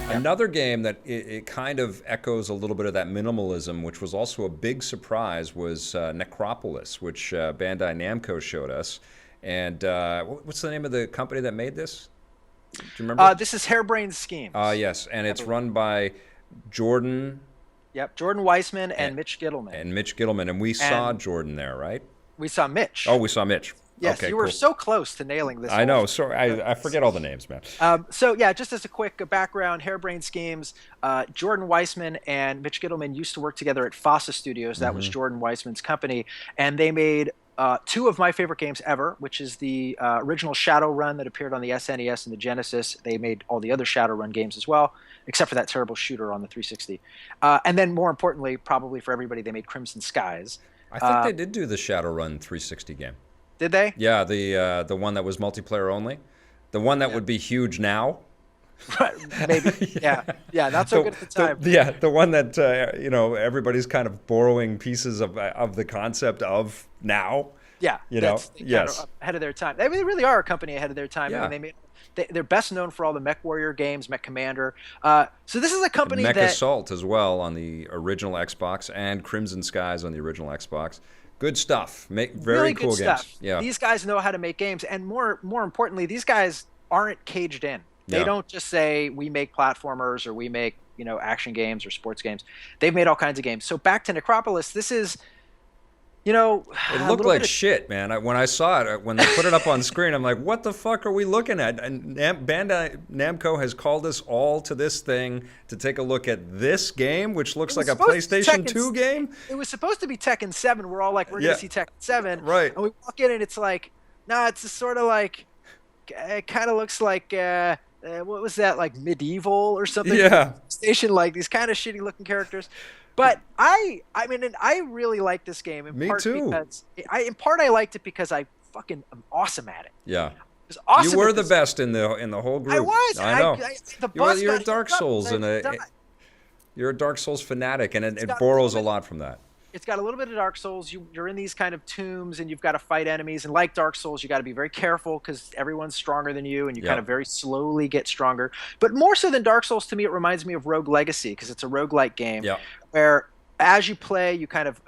Another game that it kind of echoes a little bit of that minimalism, which was also a big surprise, was Necropolis, which Bandai Namco showed us. And what's the name of the company that made this? Do you remember? This is Harebrained Schemes. Yes, and it's run by Jordan. Yep, Jordan Weissman and Mitch Gittleman. And Mitch Gittleman, and we saw Jordan there, right? We saw Mitch. Oh, we saw Mitch. Yes, okay, you were cool. so close to nailing this. I know. Sorry, I forget all the names, man. So yeah, just as a quick background, Harebrained Schemes, Jordan Weissman and Mitch Gittleman used to work together at Fossa Studios. That was Jordan Weissman's company, and they made two of my favorite games ever, which is the original Shadowrun that appeared on the SNES and the Genesis. They made all the other Shadowrun games as well, except for that terrible shooter on the 360. And then more importantly, probably for everybody, they made Crimson Skies. I think they did do the Shadowrun 360 game. Did they? Yeah, the one that was multiplayer only, the one that would be huge now. Maybe. Yeah. Not so good at the time. The one that everybody's kind of borrowing pieces of the concept of now. Yeah. Yes. Kind of ahead of their time. I mean, they really are a company ahead of their time. Yeah. I mean, they're best known for all the Mech Warrior games, Mech Commander. So this is a company Mech that Assault as well on the original Xbox, and Crimson Skies on the original Xbox. Good stuff. Make very really cool good games. stuff. Yeah. These guys know how to make games, and more importantly, these guys aren't caged in. They Yeah. don't just say we make platformers or we make action games or sports games. They've made all kinds of games. So back to Necropolis, this is It looked like shit, man. When I saw it, when they put it up on screen, I'm like, what the fuck are we looking at? And Bandai Namco has called us all to this thing to take a look at this game, which looks like a PlayStation 2 game. It was supposed to be Tekken 7. We're all like, we're going to see Tekken 7. Right. And we walk in and it's like, nah, it's just sort of like, it kind of looks like, what was that, like medieval or something? Yeah. Station, like these kind of shitty looking characters. But I mean, and I really like this game. In part too. Because I liked it because I fucking am awesome at it. Yeah. It was awesome. You were the best in the whole group. I was. I know. You're a got Dark hit up Souls and I died. you're a Dark Souls fanatic, and it got borrows a little bit- lot from that. It's got a little bit of Dark Souls. You're in these kind of tombs, and you've got to fight enemies. And like Dark Souls, you got to be very careful because everyone's stronger than you, and you kind of very slowly get stronger. But more so than Dark Souls, to me, it reminds me of Rogue Legacy because it's a roguelike game where as you play, you kind of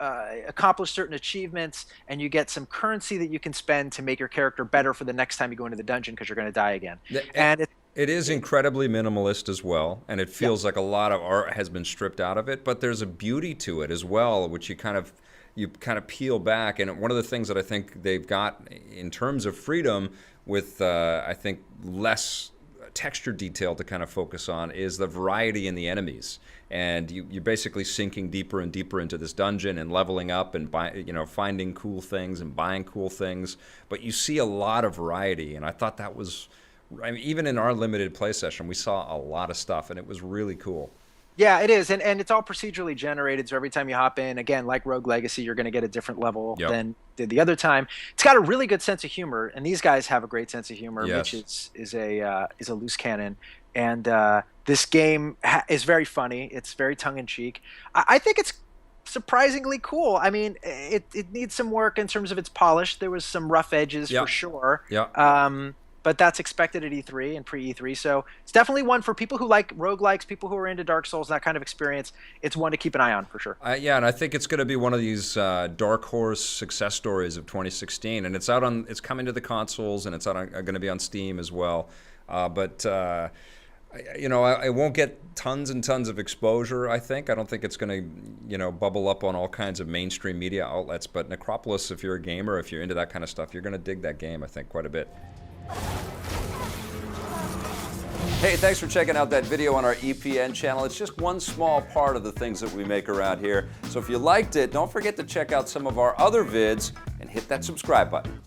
accomplish certain achievements, and you get some currency that you can spend to make your character better for the next time you go into the dungeon because you're going to die again. And it is incredibly minimalist as well, and it feels like a lot of art has been stripped out of it, but there's a beauty to it as well, which you kind of peel back. And one of the things that I think they've got in terms of freedom with, I think, less texture detail to kind of focus on is the variety in the enemies. And you're basically sinking deeper and deeper into this dungeon and leveling up and finding cool things and buying cool things. But you see a lot of variety, and I thought that was, I mean, even in our limited play session, we saw a lot of stuff, and it was really cool. yeah, it is, and it's all procedurally generated. So every time you hop in, again, like Rogue Legacy, you're going to get a different level than did the other time. It's got a really good sense of humor, and these guys have a great sense of humor, which is a loose cannon. And this game is very funny. It's very tongue in cheek. I think it's surprisingly cool. I mean, it needs some work in terms of its polish. There was some rough edges for sure. Yeah. But that's expected at E3 and pre-E3. So it's definitely one for people who like roguelikes, people who are into Dark Souls, that kind of experience. It's one to keep an eye on for sure. Yeah, and I think it's going to be one of these dark horse success stories of 2016. And it's coming to the consoles, and it's going to be on Steam as well. But I won't get tons and tons of exposure, I think. I don't think it's going to, bubble up on all kinds of mainstream media outlets. But Necropolis, if you're a gamer, if you're into that kind of stuff, you're going to dig that game, I think, quite a bit. Hey, thanks for checking out that video on our EPN channel. It's just one small part of the things that we make around here. So if you liked it, don't forget to check out some of our other vids and hit that subscribe button.